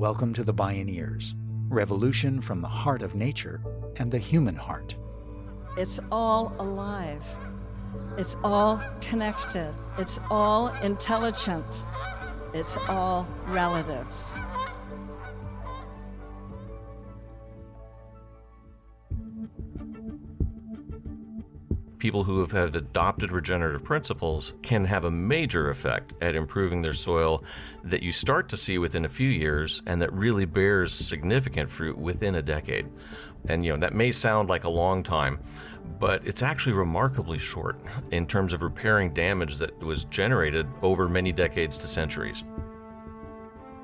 Welcome to the Bioneers, revolution from the heart of nature and the human heart. It's all alive. It's all connected. It's all intelligent. It's all relatives. People who have had adopted regenerative principles can have a major effect at improving their soil that you start to see within a few years and that really bears significant fruit within a decade. And that may sound like a long time, but it's actually remarkably short in terms of repairing damage that was generated over many decades to centuries.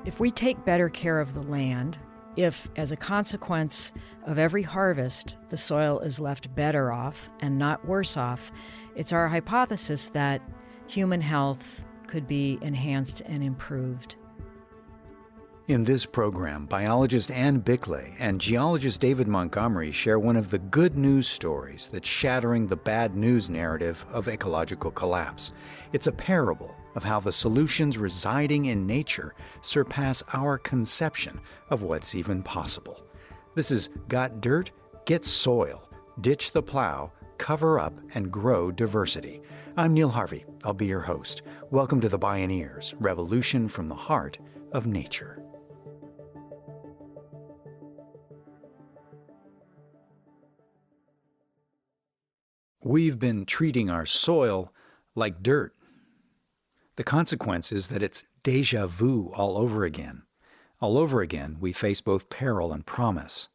If we take better care of the land, if, as a consequence of every harvest, the soil is left better off and not worse off, it's our hypothesis that human health could be enhanced and improved. In this program, biologist Anne Biklé and geologist David Montgomery share one of the good news stories that's shattering the bad news narrative of ecological collapse. It's a parable of how the solutions residing in nature surpass our conception of what's even possible. This is Got Dirt, Get Soil, Ditch the Plow, Cover Up, and Grow Diversity. I'm Neil Harvey. I'll be your host. Welcome to the Bioneers, revolution from the heart of nature. We've been treating our soil like dirt. The consequence is that it's déjà vu all over again. All over again, we face both peril and promise.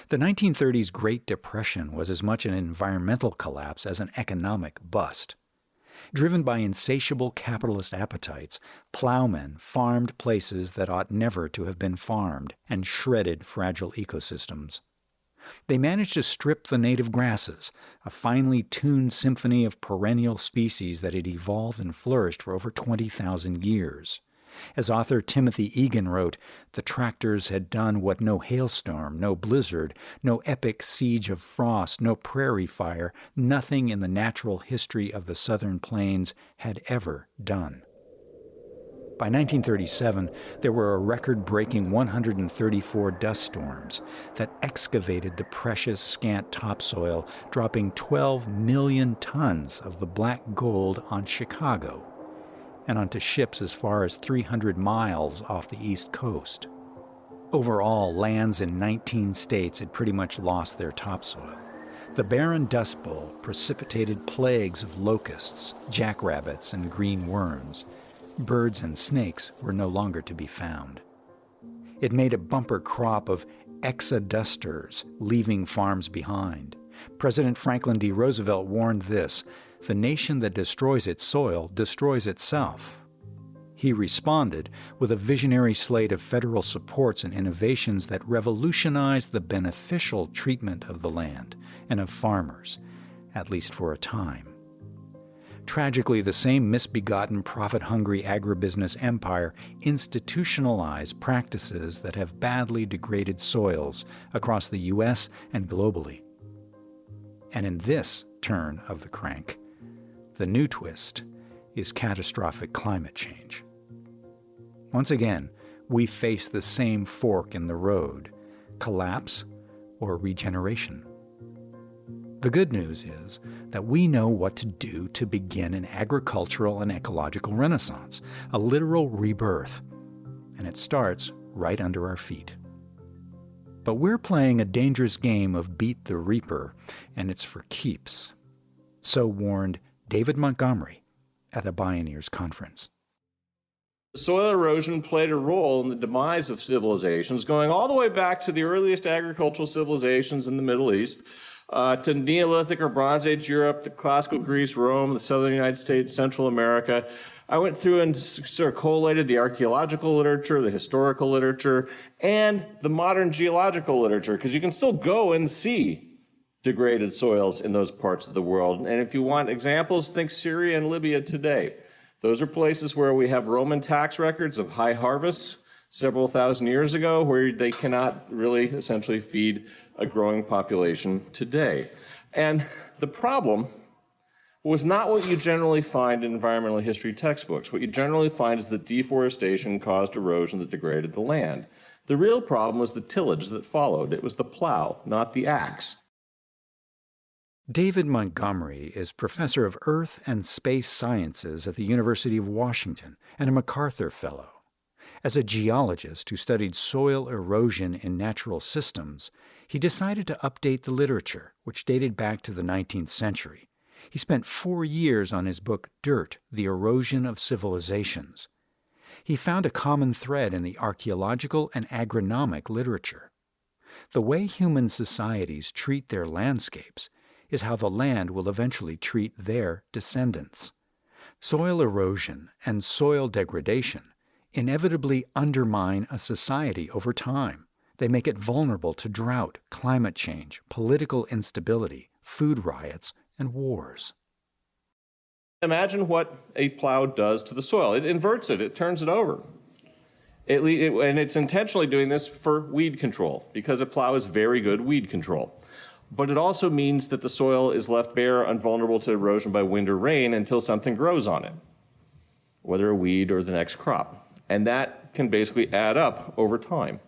The 1930s Great Depression was as much an environmental collapse as an economic bust. Driven by insatiable capitalist appetites, plowmen farmed places that ought never to have been farmed and shredded fragile ecosystems. They managed to strip the native grasses, a finely tuned symphony of perennial species that had evolved and flourished for over 20,000 years. As author Timothy Egan wrote, the tractors had done what no hailstorm, no blizzard, no epic siege of frost, no prairie fire, nothing in the natural history of the southern plains had ever done. By 1937, there were a record-breaking 134 dust storms that excavated the precious, scant topsoil, dropping 12 million tons of the black gold on Chicago and onto ships as far as 300 miles off the East Coast. Overall, lands in 19 states had pretty much lost their topsoil. The barren Dust Bowl precipitated plagues of locusts, jackrabbits, and green worms. Birds and snakes were no longer to be found. It made a bumper crop of exodusters, leaving farms behind. President Franklin D. Roosevelt warned this: the nation that destroys its soil destroys itself. He responded with a visionary slate of federal supports and innovations that revolutionized the beneficial treatment of the land and of farmers, at least for a time. Tragically, the same misbegotten, profit-hungry agribusiness empire institutionalized practices that have badly degraded soils across the U.S. and globally. And in this turn of the crank, the new twist is catastrophic climate change. Once again, we face the same fork in the road: collapse or regeneration. The good news is that we know what to do to begin an agricultural and ecological renaissance, a literal rebirth, and it starts right under our feet. But we're playing a dangerous game of beat the reaper, and it's for keeps. So warned David Montgomery at the Bioneers conference. Soil erosion played a role in the demise of civilizations, going all the way back to the earliest agricultural civilizations in the Middle East, to Neolithic or Bronze Age Europe, to classical Greece, Rome, the southern United States, Central America. I went through and sort of collated the archaeological literature, the historical literature, and the modern geological literature, because you can still go and see degraded soils in those parts of the world. And if you want examples, think Syria and Libya today. Those are places where we have Roman tax records of high harvests several thousand years ago, where they cannot really essentially feed a growing population today. And the problem was not what you generally find in environmental history textbooks. What you generally find is that deforestation caused erosion that degraded the land. The real problem was the tillage that followed. It was the plow, not the axe. David Montgomery is professor of Earth and Space Sciences at the University of Washington and a MacArthur Fellow. As a geologist who studied soil erosion in natural systems, he decided to update the literature, which dated back to the 19th century. He spent 4 years on his book Dirt, The Erosion of Civilizations. He found a common thread in the archaeological and agronomic literature. The way human societies treat their landscapes is how the land will eventually treat their descendants. Soil erosion and soil degradation inevitably undermine a society over time. They make it vulnerable to drought, climate change, political instability, food riots, and wars. Imagine what a plow does to the soil. It inverts it. It turns it over. And it's intentionally doing this for weed control, because a plow is very good weed control. But it also means that the soil is left bare and vulnerable to erosion by wind or rain until something grows on it, whether a weed or the next crop. And that can basically add up over time.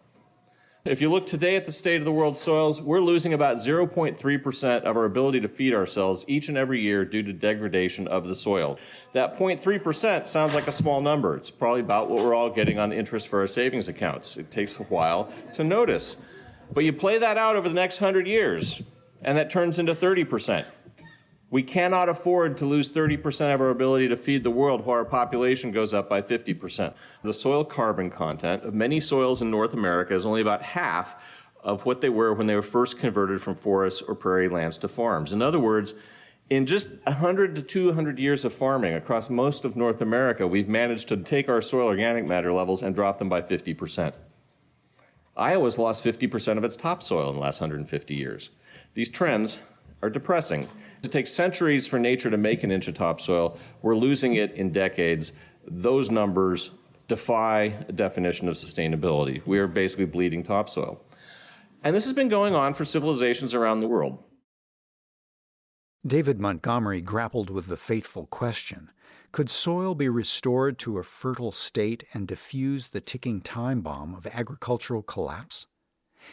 If you look today at the state of the world's soils, we're losing about 0.3% of our ability to feed ourselves each and every year due to degradation of the soil. That 0.3% sounds like a small number. It's probably about what we're all getting on interest for our savings accounts. It takes a while to notice. But you play that out over the next 100 years, and that turns into 30%. We cannot afford to lose 30% of our ability to feed the world while our population goes up by 50%. The soil carbon content of many soils in North America is only about half of what they were when they were first converted from forests or prairie lands to farms. In other words, in just 100 to 200 years of farming across most of North America, we've managed to take our soil organic matter levels and drop them by 50%. Iowa's lost 50% of its topsoil in the last 150 years. These trends are depressing. It takes centuries for nature to make an inch of topsoil. We're losing it in decades. Those numbers defy a definition of sustainability. We are basically bleeding topsoil. And this has been going on for civilizations around the world. David Montgomery grappled with the fateful question: could soil be restored to a fertile state and defuse the ticking time bomb of agricultural collapse?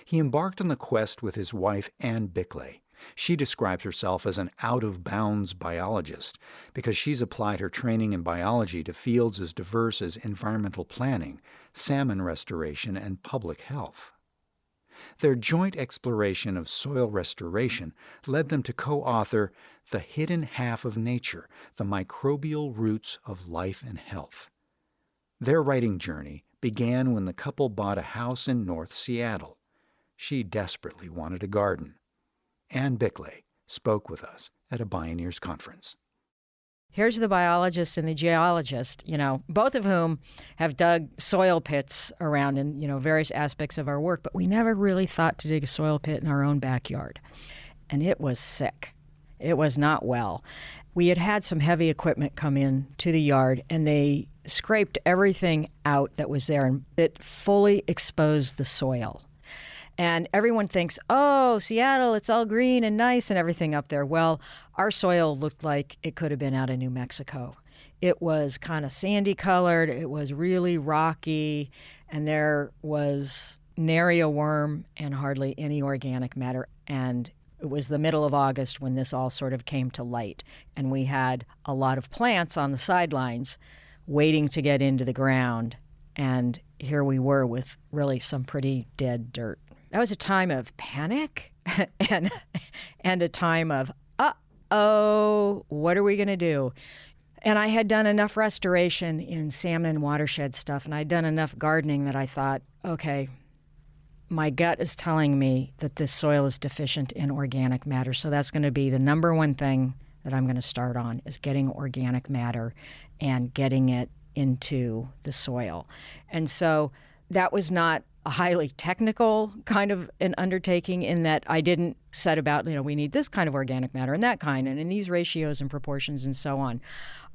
He embarked on the quest with his wife, Anne Biklé. She describes herself as an out-of-bounds biologist because she's applied her training in biology to fields as diverse as environmental planning, salmon restoration, and public health. Their joint exploration of soil restoration led them to co-author The Hidden Half of Nature, The Microbial Roots of Life and Health. Their writing journey began when the couple bought a house in North Seattle. She desperately wanted a garden. Anne Biklé spoke with us at a Bioneers conference. Here's the biologist and the geologist, both of whom have dug soil pits around in, various aspects of our work, but we never really thought to dig a soil pit in our own backyard. And it was sick. It was not well. We had had some heavy equipment come in to the yard, and they scraped everything out that was there, and it fully exposed the soil. And everyone thinks, oh, Seattle, it's all green and nice and everything up there. Well, our soil looked like it could have been out of New Mexico. It was kind of sandy colored. It was really rocky. And there was nary a worm and hardly any organic matter. And it was the middle of August when this all sort of came to light. And we had a lot of plants on the sidelines waiting to get into the ground. And here we were with really some pretty dead dirt. That was a time of panic and a time of, uh-oh, what are we going to do? And I had done enough restoration in salmon and watershed stuff, and I'd done enough gardening that I thought, okay, my gut is telling me that this soil is deficient in organic matter, so that's going to be the number one thing that I'm going to start on, is getting organic matter and getting it into the soil. And so that was not a highly technical kind of an undertaking, in that I didn't set about, we need this kind of organic matter and that kind, and in these ratios and proportions and so on.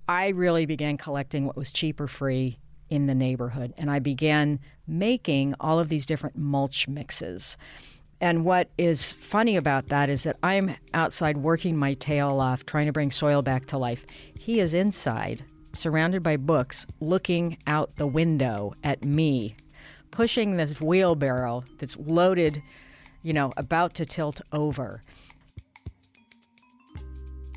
I really began collecting what was cheap or free in the neighborhood, and I began making all of these different mulch mixes. And what is funny about that is that I'm outside working my tail off, trying to bring soil back to life. He is inside, surrounded by books, looking out the window at me, pushing this wheelbarrow that's loaded, about to tilt over.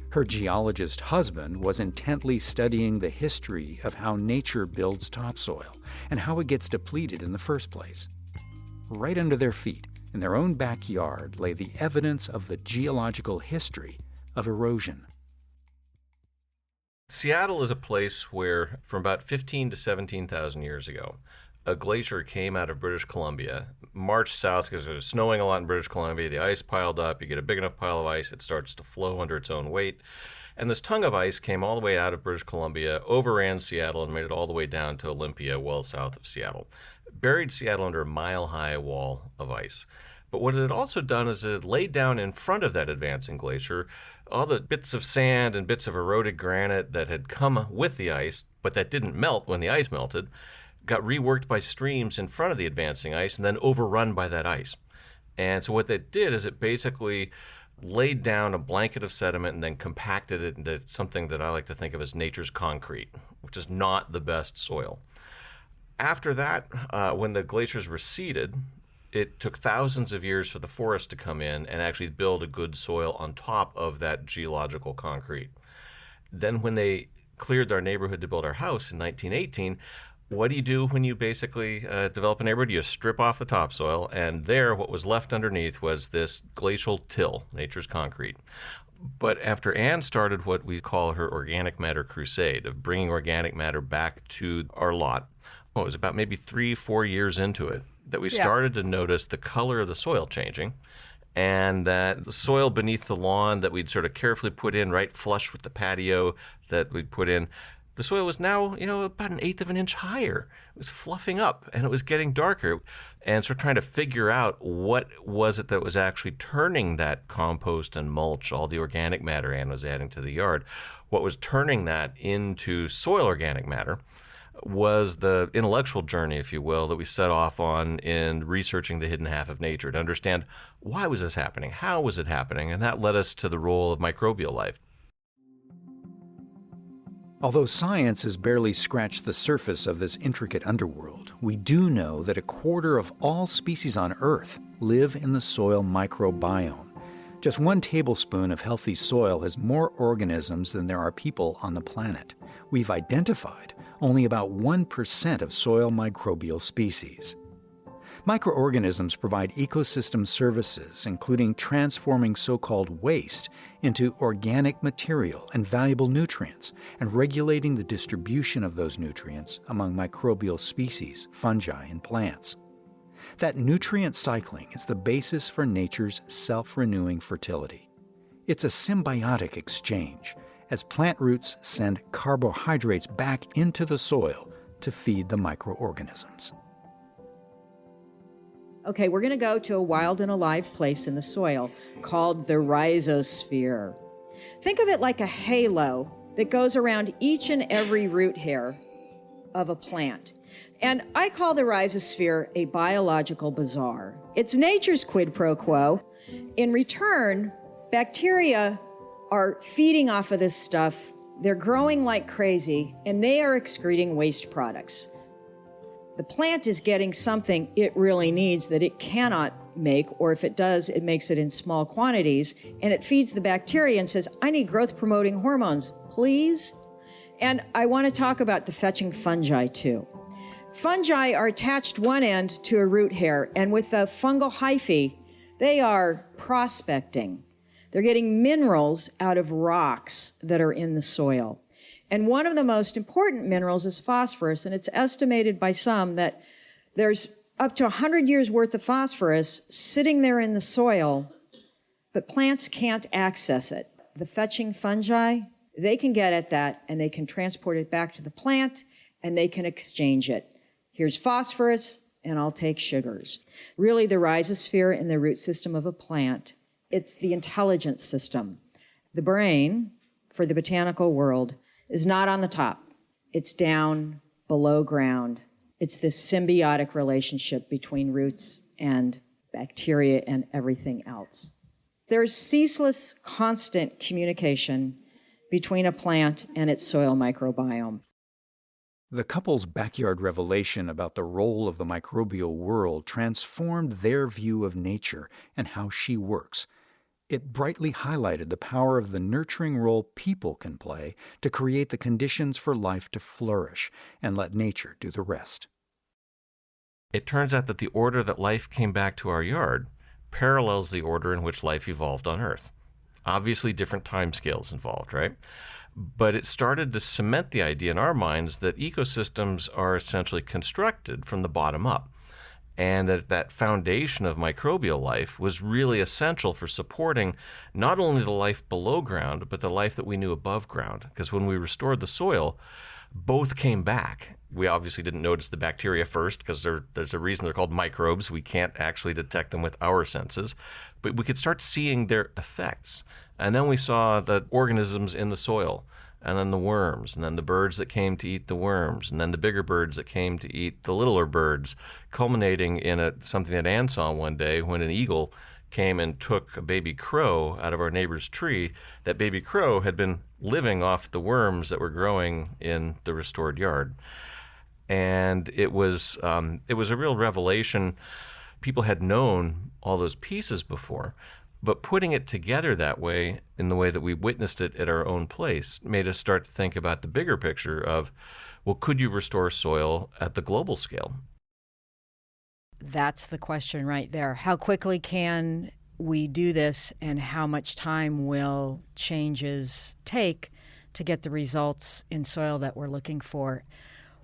Her geologist husband was intently studying the history of how nature builds topsoil and how it gets depleted in the first place. Right under their feet, in their own backyard, lay the evidence of the geological history of erosion. Seattle is a place where, from about 15 to 17,000 years ago, a glacier came out of British Columbia, marched south because it was snowing a lot in British Columbia. The ice piled up. You get a big enough pile of ice, it starts to flow under its own weight. And this tongue of ice came all the way out of British Columbia, overran Seattle, and made it all the way down to Olympia, well south of Seattle. Buried Seattle under a mile-high wall of ice. But what it had also done is it laid down in front of that advancing glacier all the bits of sand and bits of eroded granite that had come with the ice, but that didn't melt when the ice melted, got reworked by streams in front of the advancing ice and then overrun by that ice. And so what that did is it basically laid down a blanket of sediment and then compacted it into something that I like to think of as nature's concrete, which is not the best soil. After that, when the glaciers receded, it took thousands of years for the forest to come in and actually build a good soil on top of that geological concrete. Then when they cleared our neighborhood to build our house in 1918, what do you do when you basically develop a neighborhood? You strip off the topsoil, and there what was left underneath was this glacial till, nature's concrete. But after Anne started what we call her organic matter crusade of bringing organic matter back to our lot, it was about maybe 3-4 years into it that we started to notice the color of the soil changing, and that the soil beneath the lawn that we'd sort of carefully put in right flush with the patio that we'd put in, the soil was now, about 1/8 of an inch higher. It was fluffing up, and it was getting darker. And so trying to figure out what was it that was actually turning that compost and mulch, all the organic matter Anne was adding to the yard, what was turning that into soil organic matter was the intellectual journey, if you will, that we set off on in researching the hidden half of nature to understand why was this happening, how was it happening, and that led us to the role of microbial life. Although science has barely scratched the surface of this intricate underworld, we do know that 1/4 of all species on Earth live in the soil microbiome. Just 1 tablespoon of healthy soil has more organisms than there are people on the planet. We've identified only about 1% of soil microbial species. Microorganisms provide ecosystem services, including transforming so-called waste into organic material and valuable nutrients, and regulating the distribution of those nutrients among microbial species, fungi, and plants. That nutrient cycling is the basis for nature's self-renewing fertility. It's a symbiotic exchange, as plant roots send carbohydrates back into the soil to feed the microorganisms. Okay, we're going to go to a wild and alive place in the soil called the rhizosphere. Think of it like a halo that goes around each and every root hair of a plant. And I call the rhizosphere a biological bazaar. It's nature's quid pro quo. In return, bacteria are feeding off of this stuff. They're growing like crazy, and they are excreting waste products. The plant is getting something it really needs that it cannot make, or if it does, it makes it in small quantities, and it feeds the bacteria and says, I need growth-promoting hormones, please? And I want to talk about the fetching fungi, too. Fungi are attached one end to a root hair, and with the fungal hyphae, they are prospecting. They're getting minerals out of rocks that are in the soil. And one of the most important minerals is phosphorus, and it's estimated by some that there's up to 100 years worth of phosphorus sitting there in the soil, but plants can't access it. The fetching fungi, they can get at that, and they can transport it back to the plant, and they can exchange it. Here's phosphorus, and I'll take sugars. Really, the rhizosphere in the root system of a plant, it's the intelligence system. The brain, for the botanical world, is not on the top. It's down below ground. It's this symbiotic relationship between roots and bacteria, and everything else. There's ceaseless, constant communication between a plant and its soil microbiome. The couple's backyard revelation about the role of the microbial world transformed their view of nature and how she works. It brightly highlighted the power of the nurturing role people can play to create the conditions for life to flourish and let nature do the rest. It turns out that the order that life came back to our yard parallels the order in which life evolved on Earth. Obviously, different timescales involved, right? But it started to cement the idea in our minds that ecosystems are essentially constructed from the bottom up, and that foundation of microbial life was really essential for supporting not only the life below ground, but the life that we knew above ground. Because when we restored the soil, both came back. We obviously didn't notice the bacteria first because there's a reason they're called microbes. We can't actually detect them with our senses, but we could start seeing their effects. And then we saw the organisms in the soil, and then the worms, and then the birds that came to eat the worms, and then the bigger birds that came to eat the littler birds, culminating in something that Anne saw one day when an eagle came and took a baby crow out of our neighbor's tree. That baby crow had been living off the worms that were growing in the restored yard. And it was a real revelation. People had known all those pieces before, but putting it together that way, in the way that we witnessed it at our own place, made us start to think about the bigger picture of, well, could you restore soil at the global scale? That's the question right there. How quickly can we do this, and how much time will changes take to get the results in soil that we're looking for?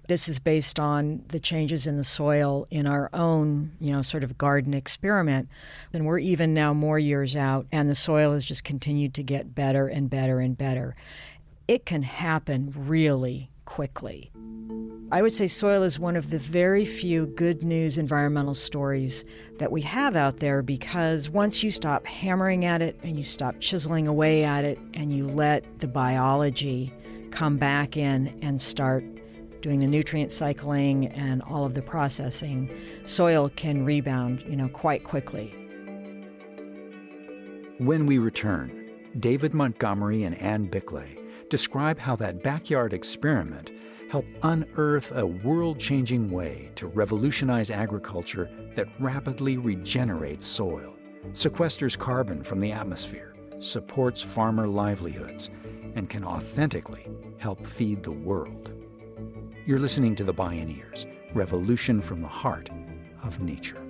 This is based on the changes in the soil in our own, sort of garden experiment. And we're even now more years out, and the soil has just continued to get better and better and better. It can happen really quickly. I would say soil is one of the very few good news environmental stories that we have out there, because once you stop hammering at it and you stop chiseling away at it and you let the biology come back in and start doing the nutrient cycling and all of the processing, soil can rebound, quite quickly. When we return, David Montgomery and Anne Biklé describe how that backyard experiment helped unearth a world-changing way to revolutionize agriculture that rapidly regenerates soil, sequesters carbon from the atmosphere, supports farmer livelihoods, and can authentically help feed the world. You're listening to the Bioneers, Revolution from the Heart of Nature.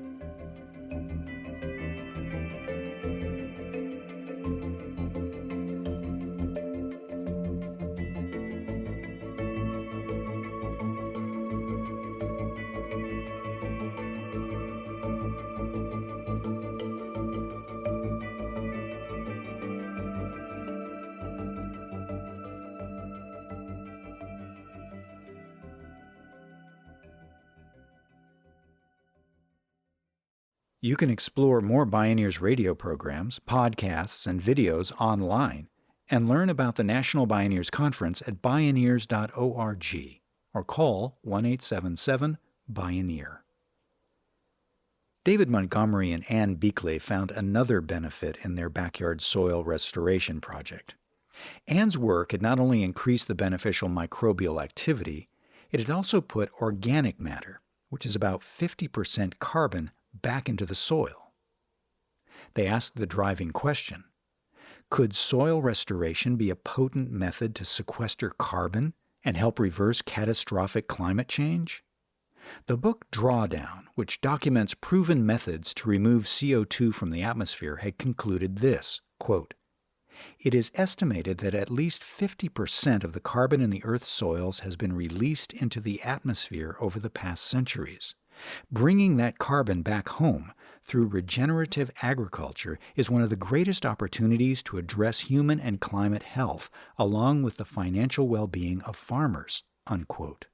You can explore more Bioneers radio programs, podcasts, and videos online, and learn about the National Bioneers Conference at bioneers.org or call 1-877-BIONEER. David Montgomery and Anne Biklé found another benefit in their backyard soil restoration project. Anne's work had not only increased the beneficial microbial activity, it had also put organic matter, which is about 50% carbon, back into the soil. They asked the driving question: could soil restoration be a potent method to sequester carbon and help reverse catastrophic climate change? The book Drawdown, which documents proven methods to remove CO2 from the atmosphere, had concluded this, quote, "It is estimated that at least 50% of the carbon in the Earth's soils has been released into the atmosphere over the past centuries. Bringing that carbon back home through regenerative agriculture is one of the greatest opportunities to address human and climate health, along with the financial well-being of farmers," unquote.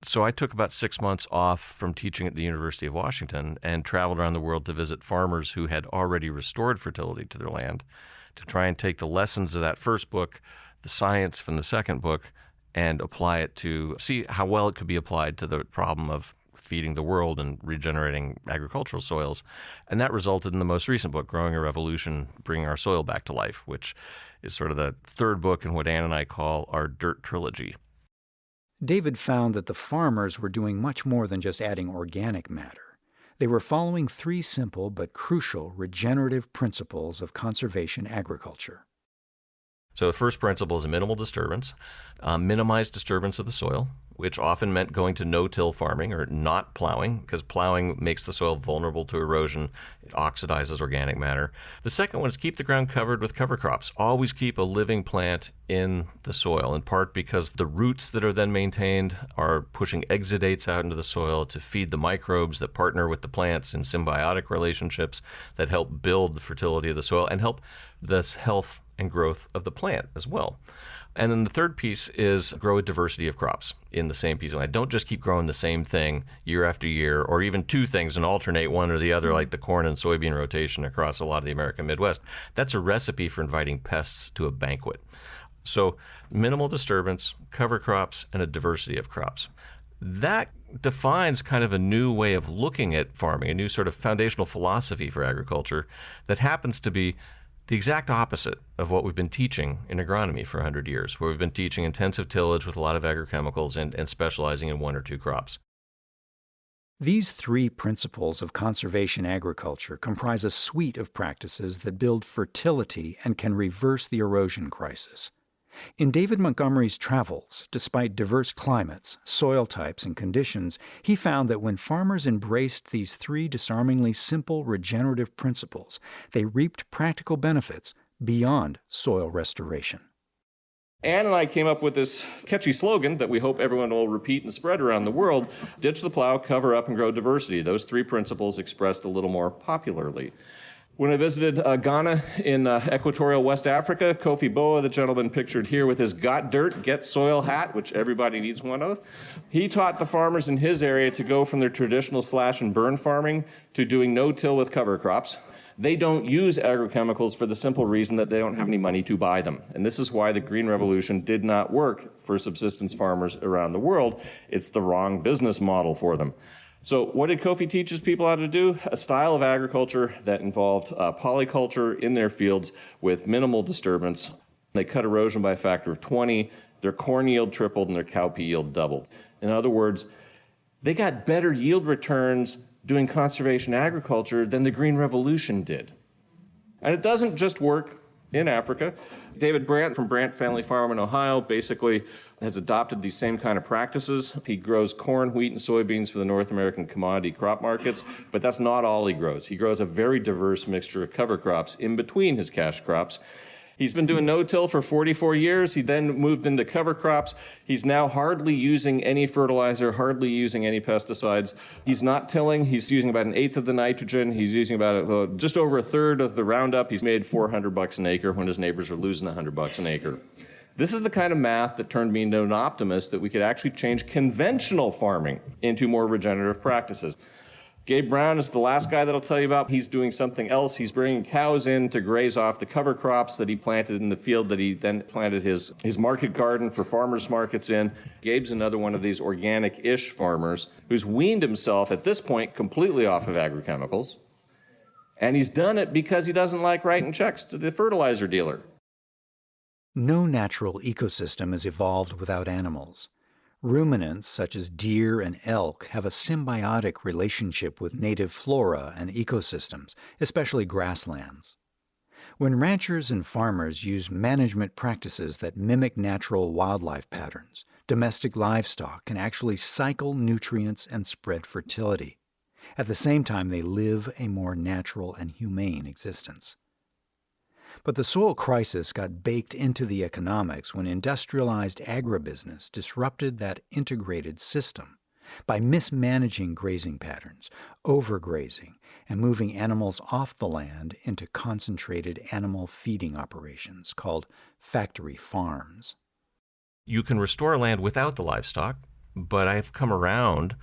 So I took about 6 months off from teaching at the University of Washington and traveled around the world to visit farmers who had already restored fertility to their land, to try and take the lessons of that first book, the science from the second book, and apply it to see how well it could be applied to the problem of feeding the world and regenerating agricultural soils. And that resulted in the most recent book, Growing a Revolution, Bringing Our Soil Back to Life, which is sort of the third book in what Anne and I call our dirt trilogy. David found that the farmers were doing much more than just adding organic matter. They were following three simple but crucial regenerative principles of conservation agriculture. So the first principle is a minimal disturbance, minimize disturbance of the soil, which often meant going to no-till farming or not plowing, because plowing makes the soil vulnerable to erosion. It oxidizes organic matter. The second one is keep the ground covered with cover crops. Always keep a living plant in the soil, in part because the roots that are then maintained are pushing exudates out into the soil to feed the microbes that partner with the plants in symbiotic relationships that help build the fertility of the soil and help the health and growth of the plant as well. And then the third piece is grow a diversity of crops in the same piece of land. Don't just keep growing the same thing year after year, or even two things and alternate one or the other, like the corn and soybean rotation across a lot of the American Midwest. That's a recipe for inviting pests to a banquet. So minimal disturbance, cover crops, and a diversity of crops. That defines kind of a new way of looking at farming, a new sort of foundational philosophy for agriculture that happens to be the exact opposite of what we've been teaching in agronomy for 100 years, where we've been teaching intensive tillage with a lot of agrochemicals and specializing in one or two crops. These three principles of conservation agriculture comprise a suite of practices that build fertility and can reverse the erosion crisis. In David Montgomery's travels, despite diverse climates, soil types, and conditions, he found that when farmers embraced these three disarmingly simple regenerative principles, they reaped practical benefits beyond soil restoration. Anne and I came up with this catchy slogan that we hope everyone will repeat and spread around the world: ditch the plow, cover up, and grow diversity. Those three principles expressed a little more popularly. When I visited Ghana in equatorial West Africa, Kofi Boa, the gentleman pictured here with his Got Dirt, Get Soil hat, which everybody needs one of, he taught the farmers in his area to go from their traditional slash and burn farming to doing no-till with cover crops. They don't use agrochemicals for the simple reason that they don't have any money to buy them. And this is why the Green Revolution did not work for subsistence farmers around the world. It's the wrong business model for them. So what did Kofi teach his people how to do? A style of agriculture that involved polyculture in their fields with minimal disturbance. They cut erosion by a factor of 20. Their corn yield tripled and their cowpea yield doubled. In other words, they got better yield returns doing conservation agriculture than the Green Revolution did. And it doesn't just work in Africa. David Brandt from Brandt Family Farm in Ohio basically has adopted these same kind of practices. He grows corn, wheat, and soybeans for the North American commodity crop markets, but that's not all he grows. He grows a very diverse mixture of cover crops in between his cash crops. He's been doing no-till for 44 years. He then moved into cover crops. He's now hardly using any fertilizer, hardly using any pesticides. He's not tilling. He's using about 1/8 of the nitrogen. He's using about just over 1/3 of the Roundup. He's made $400 an acre when his neighbors are losing $100 an acre. This is the kind of math that turned me into an optimist that we could actually change conventional farming into more regenerative practices. Gabe Brown is the last guy that I'll tell you about. He's doing something else. He's bringing cows in to graze off the cover crops that he planted in the field that he then planted his market garden for farmers markets in. Gabe's another one of these organic-ish farmers who's weaned himself at this point completely off of agrochemicals. And he's done it because he doesn't like writing checks to the fertilizer dealer. No natural ecosystem has evolved without animals. Ruminants, such as deer and elk, have a symbiotic relationship with native flora and ecosystems, especially grasslands. When ranchers and farmers use management practices that mimic natural wildlife patterns, domestic livestock can actually cycle nutrients and spread fertility. At the same time, they live a more natural and humane existence. But the soil crisis got baked into the economics when industrialized agribusiness disrupted that integrated system by mismanaging grazing patterns, overgrazing, and moving animals off the land into concentrated animal feeding operations called factory farms. You can restore land without the livestock, but I've come around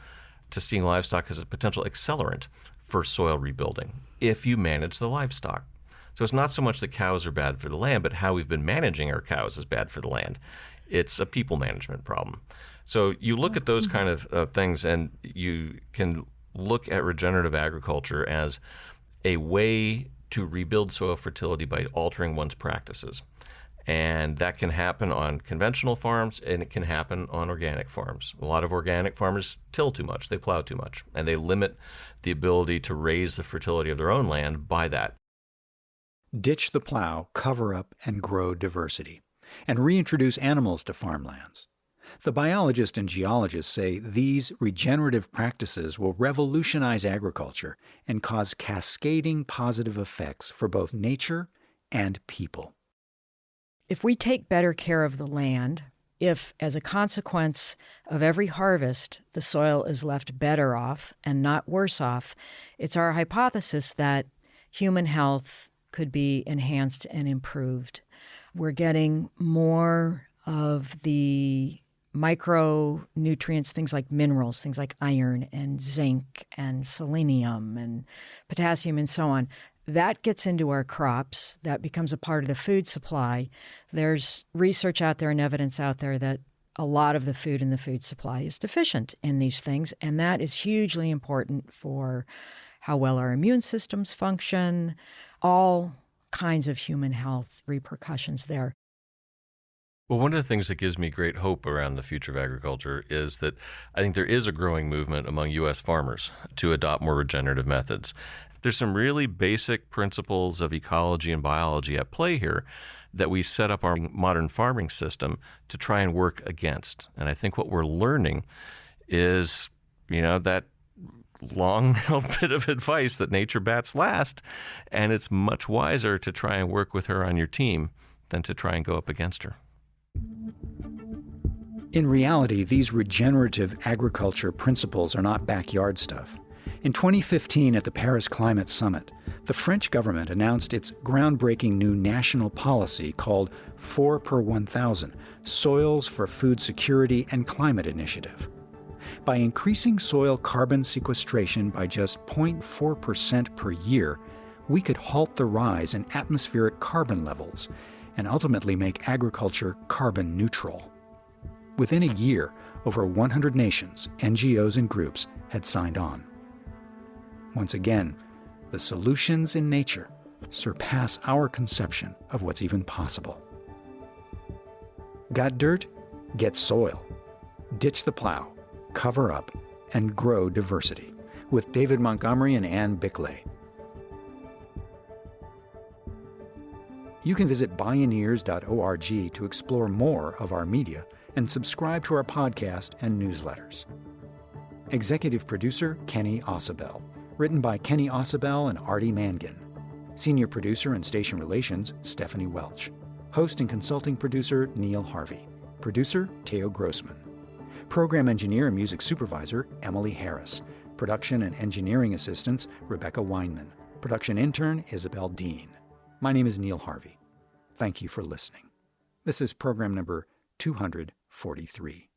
to seeing livestock as a potential accelerant for soil rebuilding if you manage the livestock. So it's not so much that cows are bad for the land, but how we've been managing our cows is bad for the land. It's a people management problem. So you look at those kind of things, and you can look at regenerative agriculture as a way to rebuild soil fertility by altering one's practices. And that can happen on conventional farms, and it can happen on organic farms. A lot of organic farmers till too much, they plow too much, and they limit the ability to raise the fertility of their own land by that. Ditch the plow, cover up, and grow diversity, and reintroduce animals to farmlands. The biologists and geologists say these regenerative practices will revolutionize agriculture and cause cascading positive effects for both nature and people. If we take better care of the land, if, as a consequence of every harvest, the soil is left better off and not worse off, it's our hypothesis that human health could be enhanced and improved. We're getting more of the micronutrients, things like minerals, things like iron and zinc and selenium and potassium and so on. That gets into our crops. That becomes a part of the food supply. There's research out there and evidence out there that a lot of the food in the food supply is deficient in these things, and that is hugely important for how well our immune systems function, all kinds of human health repercussions there. Well, one of the things that gives me great hope around the future of agriculture is that I think there is a growing movement among U.S. farmers to adopt more regenerative methods. There's some really basic principles of ecology and biology at play here that we set up our modern farming system to try and work against. And I think what we're learning is, that long-held bit of advice that nature bats last, and it's much wiser to try and work with her on your team than to try and go up against her. In reality, these regenerative agriculture principles are not backyard stuff. In 2015 at the Paris Climate Summit, the French government announced its groundbreaking new national policy called 4 per 1,000, Soils for Food Security and Climate Initiative. By increasing soil carbon sequestration by just 0.4% per year, we could halt the rise in atmospheric carbon levels and ultimately make agriculture carbon neutral. Within a year, over 100 nations, NGOs, and groups had signed on. Once again, the solutions in nature surpass our conception of what's even possible. Got dirt? Get soil. Ditch the plow, cover up, and grow diversity. With David Montgomery and Anne Biklé. You can visit Bioneers.org to explore more of our media and subscribe to our podcast and newsletters. Executive producer Kenny Ausubel. Written by Kenny Ausubel and Artie Mangan. Senior producer and station relations, Stephanie Welch. Host and consulting producer, Neil Harvey. Producer, Teo Grossman. Program engineer and music supervisor, Emily Harris. Production and engineering assistants, Rebecca Weinman. Production intern, Isabel Dean. My name is Neil Harvey. Thank you for listening. This is program number 243.